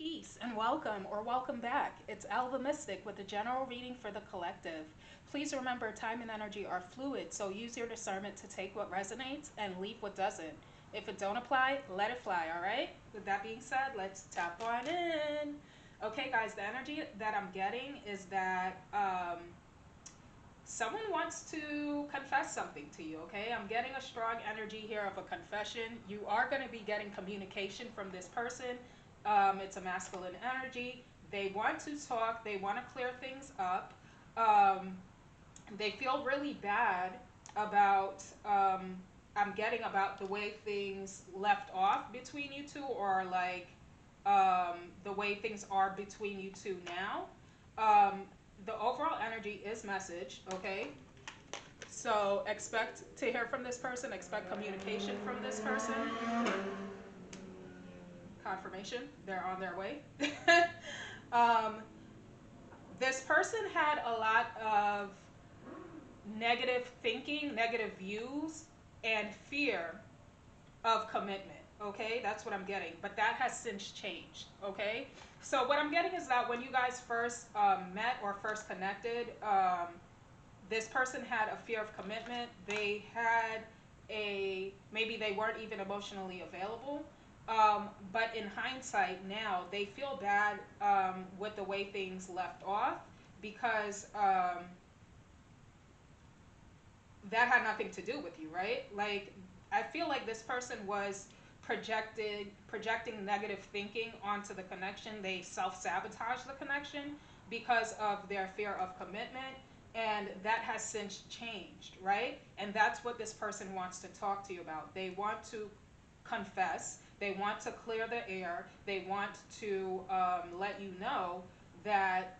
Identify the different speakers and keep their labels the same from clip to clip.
Speaker 1: Peace and welcome or welcome back. It's Elle the Mystic with a general reading for the collective. Please remember time and energy are fluid, so use your discernment to take what resonates and leave what doesn't. If it don't apply, let it fly, all right? With that being said, let's tap on in. Okay, guys, the energy that I'm getting is that someone wants to confess something to you, okay? I'm getting a strong energy here of a confession. You are going to be getting communication from this person. It's a masculine energy. They want to talk, they want to clear things up. Um, they feel really bad about, I'm getting about the way things left off between you two, or like the way things are between you two now. Um, the overall energy is message, okay? So expect to hear from this person, expect communication from this person. Confirmation, they're on their way. um, this person had a lot of negative thinking, negative views, and fear of commitment. Okay, that's what I'm getting, but that has since changed. Okay, so what I'm getting is that when you guys first met or first connected, this person had a fear of commitment. They had maybe they weren't even emotionally available. But in hindsight now, they feel bad with the way things left off because that had nothing to do with you, right? Like, I feel like this person was projecting negative thinking onto the connection. They self-sabotage the connection because of their fear of commitment, and that has since changed, right? And that's what this person wants to talk to you about. They want to confess, they want to clear the air, they want to let you know that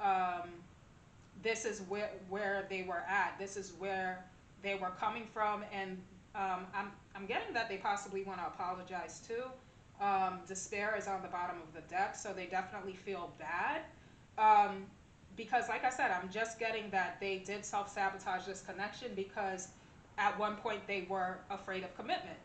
Speaker 1: this is where they were at, this is where they were coming from, and I'm getting that they possibly want to apologize too. Despair is on the bottom of the deck, so they definitely feel bad. Um, because, like I said, I'm just getting that they did self sabotage this connection because at one point they were afraid of commitment.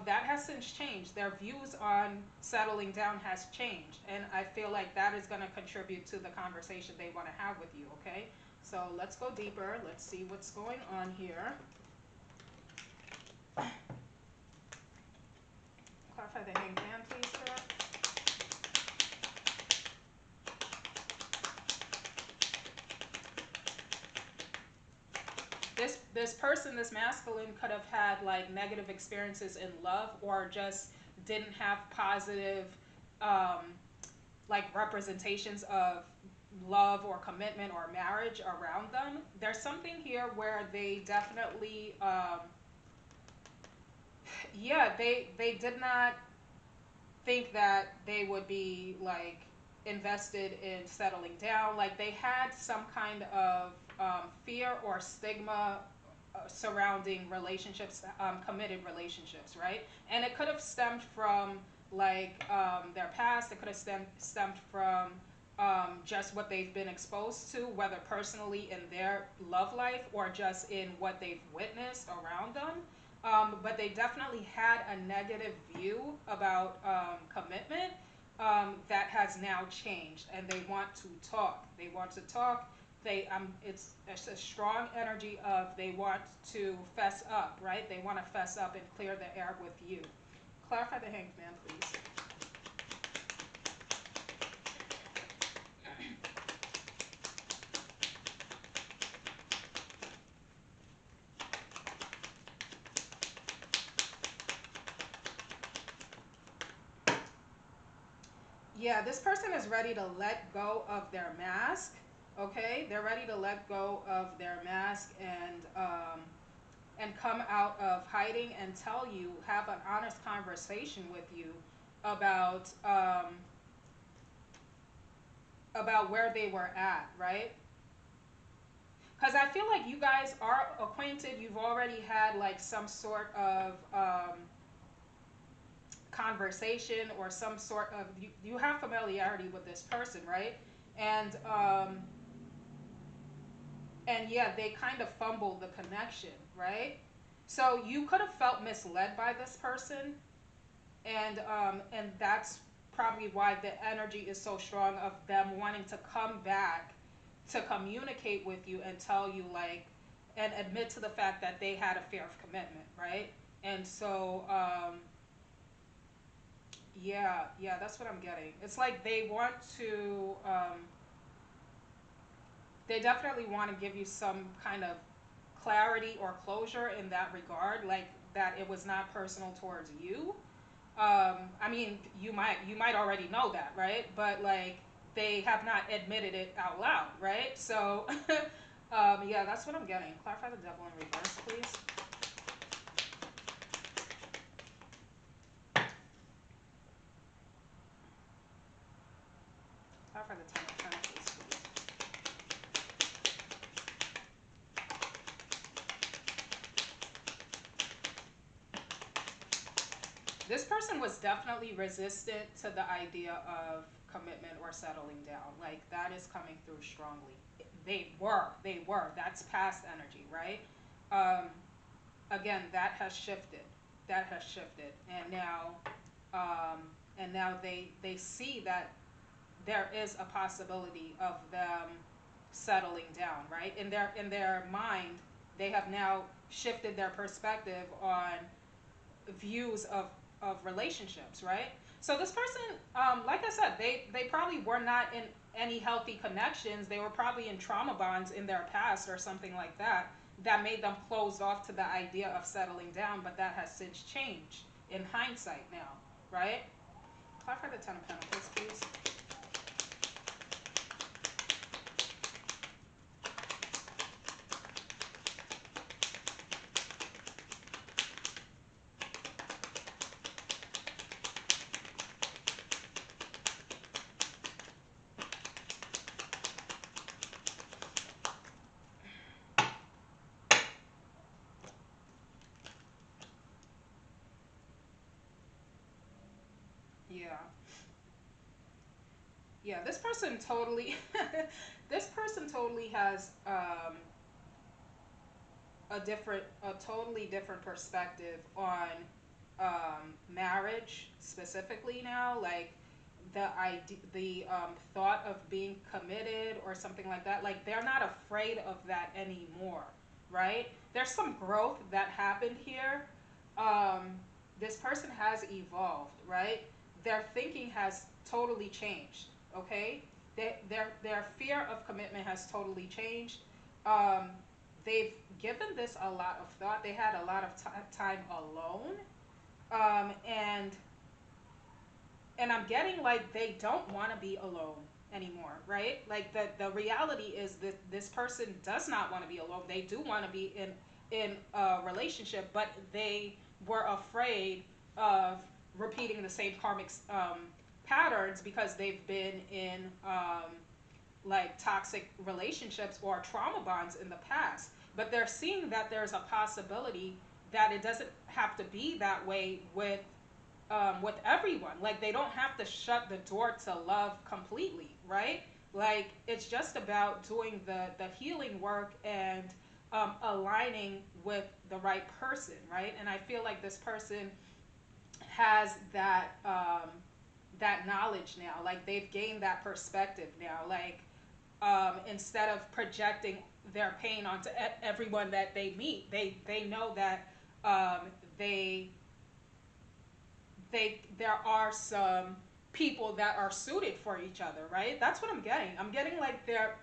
Speaker 1: That has since changed. Their views on settling down has changed, and I feel like that is going to contribute to the conversation they want to have with you, okay? So let's go deeper. Let's see what's going on here. Clarify the hanged man, please, sir. This person, this masculine, could have had like negative experiences in love, or just didn't have positive um, like representations of love or commitment or marriage around them. There's something here where they definitely yeah, they did not think that they would be like invested in settling down. Like, they had some kind of fear or stigma surrounding relationships, committed relationships, right? And it could have stemmed from like their past. It could have stemmed from just what they've been exposed to, whether personally in their love life or just in what they've witnessed around them. But they definitely had a negative view about commitment that has now changed, and they want to talk. They want to talk. It's a strong energy of they want to fess up, right? They want to fess up and clear the air with you. Clarify the hanged man, please. Yeah, this person is ready to let go of their mask. Okay, they're ready to let go of their mask and come out of hiding and tell you, have an honest conversation with you about where they were at, right? Because I feel like you guys are acquainted. You've already had like some sort of conversation, or some sort of you have familiarity with this person, right? And and yeah, they kind of fumbled the connection, right? So you could have felt misled by this person, and that's probably why the energy is so strong of them wanting to come back to communicate with you and tell you, like, and admit to the fact that they had a fear of commitment, right? And so, yeah, yeah, that's what I'm getting. It's like they want to, they definitely want to give you some kind of clarity or closure in that regard, like that it was not personal towards you. I mean, you might already know that, right? But like they have not admitted it out loud, right? So, yeah, that's what I'm getting. Clarify the devil in reverse, please. Clarify the ten of pentacles, please. This person was definitely resistant to the idea of commitment or settling down. Like that is coming through strongly. They were. That's past energy, right? Um, Again, that has shifted. That has shifted, um, and now they see that there is a possibility of them settling down, right? In their mind, they have now shifted their perspective on views of relationships, right? So this person, like I said, they probably were not in any healthy connections. They were probably in trauma bonds in their past or something like that that made them closed off to the idea of settling down, but that has since changed in hindsight now, right? Clarify the Ten of Pentacles, please. Yeah. Yeah, this person totally this person totally has a totally different perspective on marriage specifically now. Like the thought of being committed or something like that. Like they're not afraid of that anymore, right? There's some growth that happened here. Um, this person has evolved, right? Their thinking has totally changed. Okay, their fear of commitment has totally changed. Um, they've given this a lot of thought. They had a lot of time alone, and I'm getting like they don't want to be alone anymore, right? Like the reality is that this person does not want to be alone. They do want to be in a relationship, but they were afraid of repeating the same karmic patterns because they've been in like toxic relationships or trauma bonds in the past. But they're seeing that there's a possibility that it doesn't have to be that way with everyone. Like they don't have to shut the door to love completely, right? Like it's just about doing the healing work and aligning with the right person, right? And I feel like this person has that knowledge now. Like they've gained that perspective now. Like instead of projecting their pain onto everyone that they meet, they know that um, they there are some people that are suited for each other, right? That's what I'm getting. I'm getting like their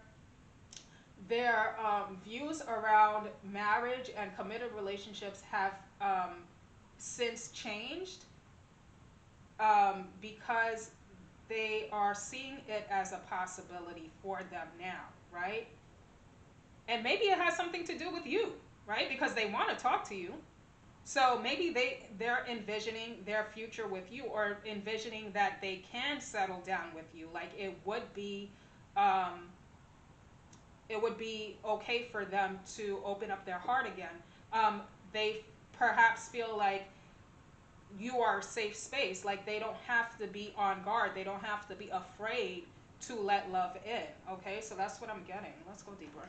Speaker 1: views around marriage and committed relationships have since changed because they are seeing it as a possibility for them now, right? And maybe it has something to do with you, right? Because they want to talk to you. So maybe they're envisioning their future with you, or envisioning that they can settle down with you. Like um, it would be okay for them to open up their heart again. They perhaps feel like you are a safe space. Like they don't have to be on guard. They don't have to be afraid to let love in. Okay, so that's what I'm getting. Let's go deeper.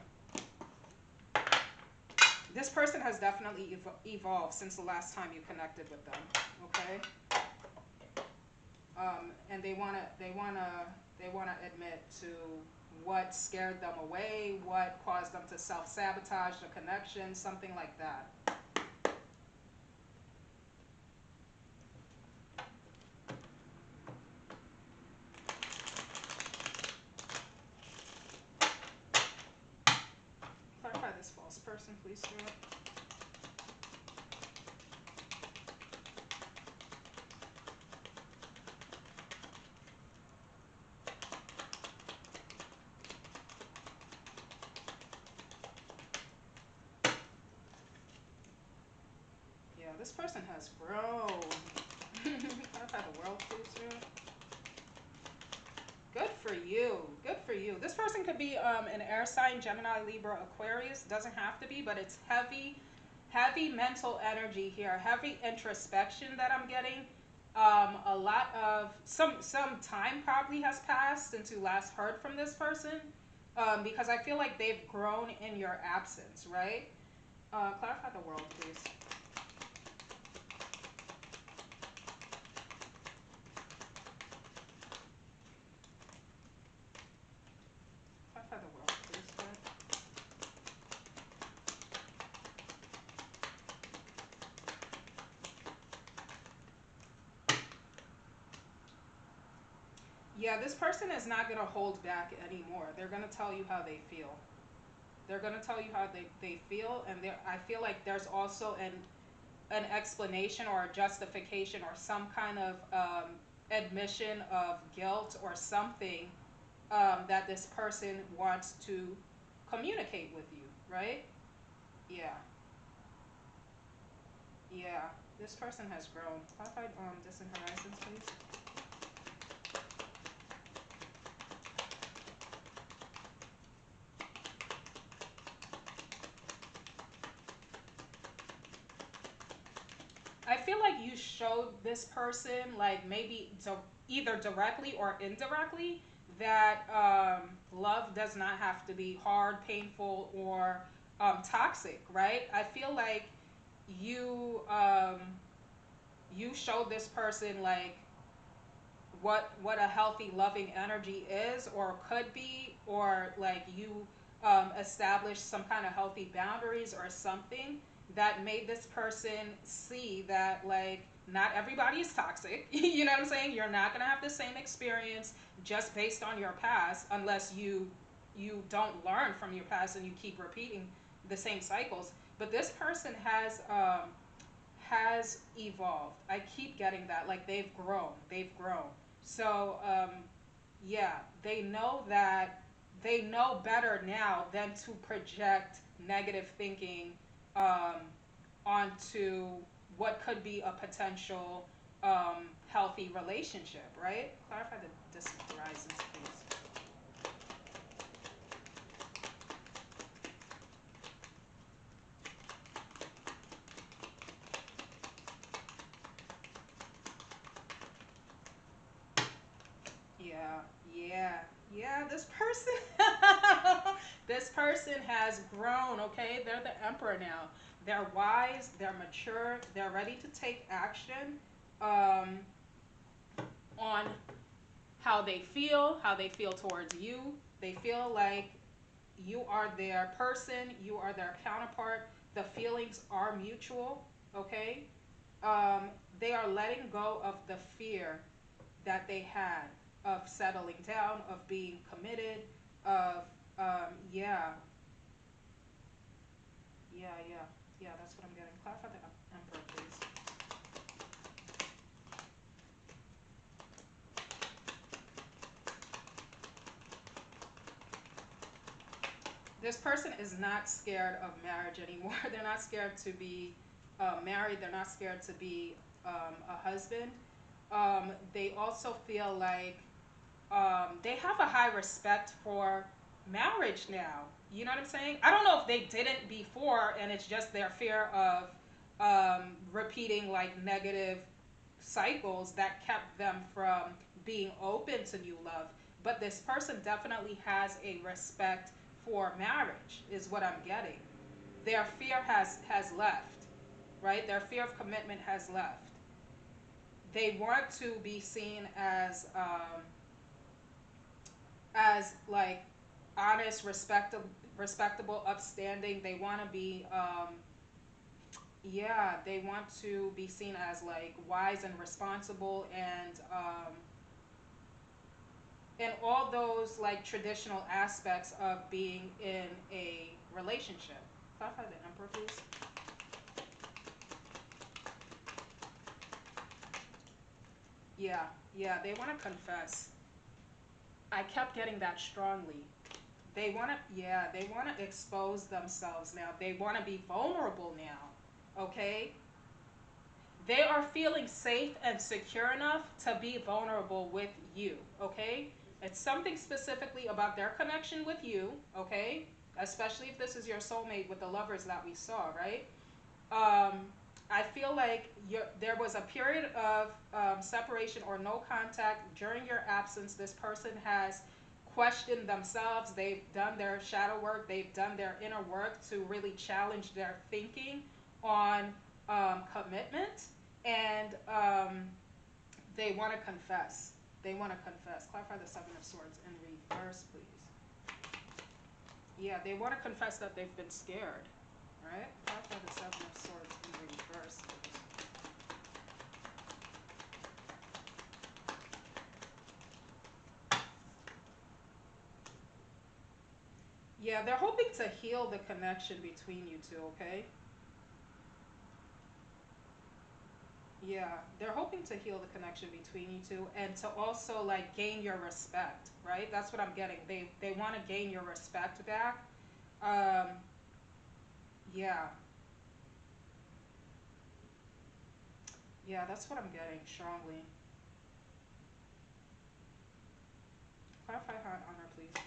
Speaker 1: This person has definitely evolved since the last time you connected with them. Okay. and they wanna admit to what scared them away, what caused them to self-sabotage the connection, something like that. Clarify this false person, please, Spirit. Yeah, this person has grown. Clarify the world, please, Spirit. Good for you. Good for you. This person could be an air sign, Gemini, Libra, Aquarius. Doesn't have to be, but it's heavy, heavy mental energy here. Heavy introspection that I'm getting. A lot of some time probably has passed since you last heard from this person, because I feel like they've grown in your absence, right? Clarify the world, please. Clarify the world, please. Yeah, this person is not going to hold back anymore. They're going to tell you how they feel. They're going to tell you how they feel, and I feel like there's also an explanation or a justification or some kind of admission of guilt or something, that this person wants to communicate with you, right? Yeah, yeah. This person has grown. Clarify distant horizons, please. I feel like you showed this person, like maybe either directly or indirectly, that love does not have to be hard, painful, or toxic, right? I feel like you you showed this person like what a healthy loving energy is or could be, or like you established some kind of healthy boundaries or something that made this person see that like not everybody is toxic. You know what I'm saying? You're not going to have the same experience just based on your past, unless you don't learn from your past and you keep repeating the same cycles. But this person has evolved. I keep getting that. Like they've grown. They've grown. So, yeah, they know that they know better now than to project negative thinking um, onto what could be a potential healthy relationship, right? Clarify the distant horizons, please. Yeah, yeah, yeah. This person, this person has grown. Okay, they're the emperor now. They're wise. They're mature. They're ready to take action um, on how they feel towards you. They feel like you are their person. You are their counterpart. The feelings are mutual. Okay, um, they are letting go of the fear that they had of settling down, of being committed, of yeah, yeah, yeah. That's what I'm getting. Clarify the emperor, please. This person is not scared of marriage anymore. They're not scared to be married. They're not scared to be a husband. They also feel like they have a high respect for marriage now. You know what I'm saying? I don't know if they didn't before, and it's just their fear of repeating like negative cycles that kept them from being open to new love. But this person definitely has a respect for marriage, is what I'm getting. Their fear has left, right? Their fear of commitment has left. they want to be seen as like honest, respectable, upstanding. They want to be yeah, they want to be seen as like wise and responsible, and all those like traditional aspects of being in a relationship. Clarify the emperor, please. Yeah, yeah, they want to confess. I kept getting that strongly. They want to, yeah, they want to expose themselves now. They want to be vulnerable now. Okay? They are feeling safe and secure enough to be vulnerable with you. Okay? It's something specifically about their connection with you. Okay? Especially if this is your soulmate with the lovers that we saw, right? um, I feel like there was a period of separation or no contact during your absence. This person has questioned themselves. They've done their shadow work. They've done their inner work to really challenge their thinking on commitment. And they want to confess. They want to confess. Clarify the Seven of Swords in reverse, please. Yeah, they want to confess that they've been scared. Right? Clarify the Seven of Swords in reverse, please. Yeah, they're hoping to heal the connection between you two, okay? Yeah, they're hoping to heal the connection between you two and to also like gain your respect, right? That's what I'm getting. They want to gain your respect back. Um, yeah. Yeah, that's what I'm getting strongly. Clarify high honor, please.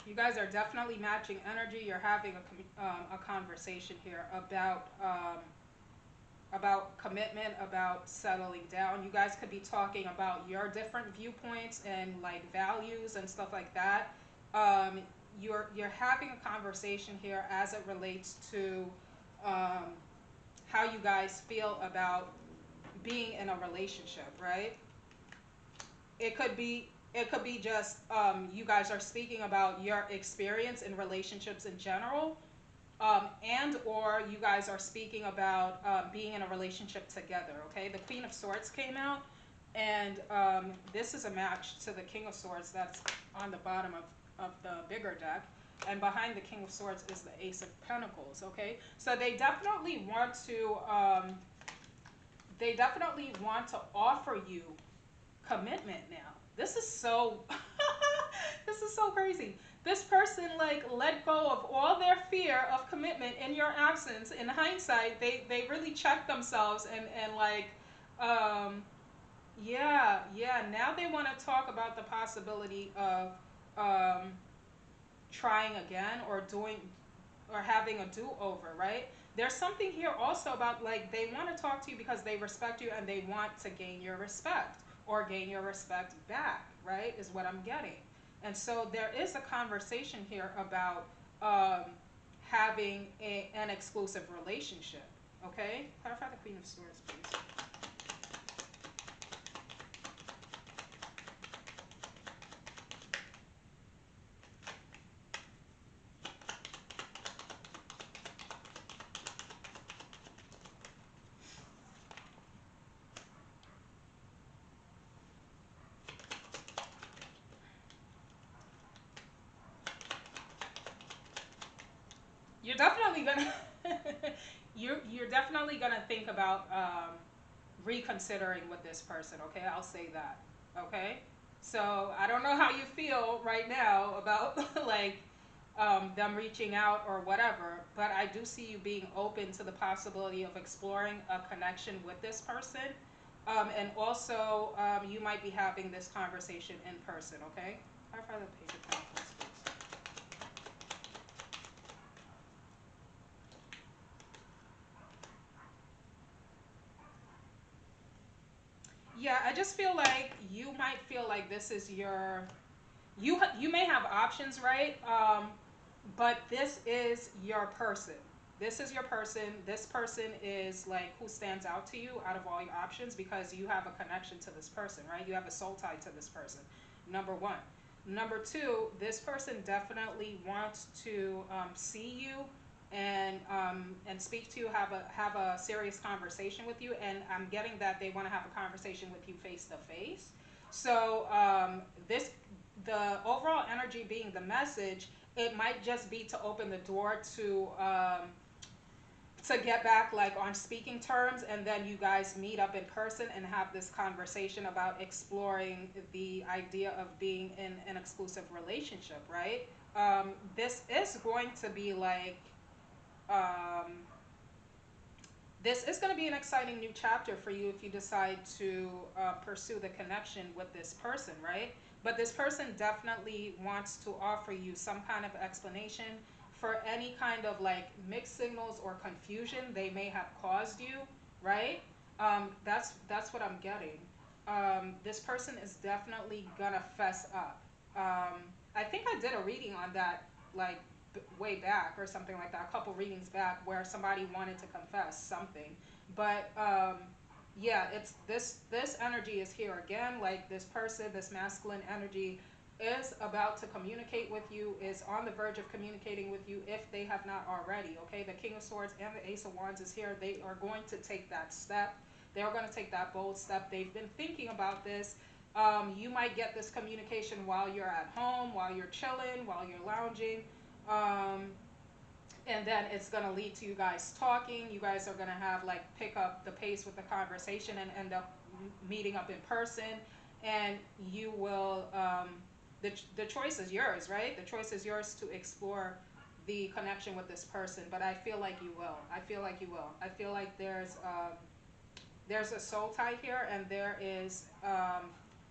Speaker 1: You guys are definitely matching energy. You're having a conversation here about commitment, about settling down. You guys could be talking about your different viewpoints and like values and stuff like that. Um, you're having a conversation here as it relates to um, how you guys feel about being in a relationship, right? It could be just you guys are speaking about your experience in relationships in general, and or you guys are speaking about being in a relationship together. Okay, the Queen of Swords came out, and this is a match to the King of Swords that's on the bottom of the bigger deck, and behind the King of Swords is the Ace of Pentacles. Okay, so they definitely want to offer you commitment now. This is so this is so crazy. This person like let go of all their fear of commitment in your absence. In hindsight, they really checked themselves and like um yeah, yeah, now they want to talk about the possibility of um trying again or doing or having a do-over, right? There's something here also about like they want to talk to you because they respect you and they want to gain your respect or gain your respect back, right? Is what I'm getting. And so there is a conversation here about having an exclusive relationship, okay? Clarify the Queen of Swords, please. You're definitely gonna you're definitely gonna think about reconsidering with this person. Okay, I'll say that. Okay, so I don't know how you feel right now about like them reaching out or whatever, but I do see you being open to the possibility of exploring a connection with this person, and also you might be having this conversation in person. Okay, clarify the Page of Pentacles, please. Yeah, I just feel like you might feel like this is your you may have options, right? But this is your person. This is your person. This person is like who stands out to you out of all your options because you have a connection to this person, right? You have a soul tie to this person. Number one. Number two, this person definitely wants to see you and speak to you, have a serious conversation with you, and I'm getting that they want to have a conversation with you face to face. So this the overall energy being the message, it might just be to open the door to get back like on speaking terms, and then you guys meet up in person and have this conversation about exploring the idea of being in an exclusive relationship, right? This is going to be like um, this is going to be an exciting new chapter for you if you decide to pursue the connection with this person, right? But this person definitely wants to offer you some kind of explanation for any kind of like mixed signals or confusion they may have caused you, right? That's what I'm getting. This person is definitely gonna fess up. I think I did a reading on that like way back or something like that, a couple readings back, where somebody wanted to confess something. But yeah, it's this energy is here again. Like this person, this masculine energy is about to communicate with you, is on the verge of communicating with you if they have not already. Okay, the King of Swords and the Ace of Wands is here. They are going to take that step. They are going to take that bold step. They've been thinking about this. You might get this communication while you're at home, while you're chilling, while you're lounging. Um, and then it's going to lead to you guys talking. You guys are going to have like pick up the pace with the conversation and end up meeting up in person. And you will, the choice is yours, right? The choice is yours to explore the connection with this person. But I feel like you will. I feel like you will. I feel like there's a soul tie here, and there is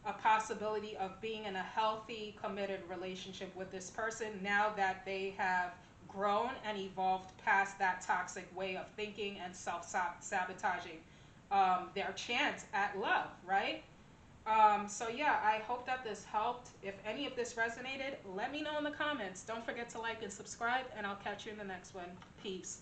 Speaker 1: a possibility of being in a healthy, committed relationship with this person now that they have grown and evolved past that toxic way of thinking and self sabotaging their chance at love, right? So yeah, I hope that this helped. If any of this resonated, let me know in the comments. Don't forget to like and subscribe, and I'll catch you in the next one. Peace.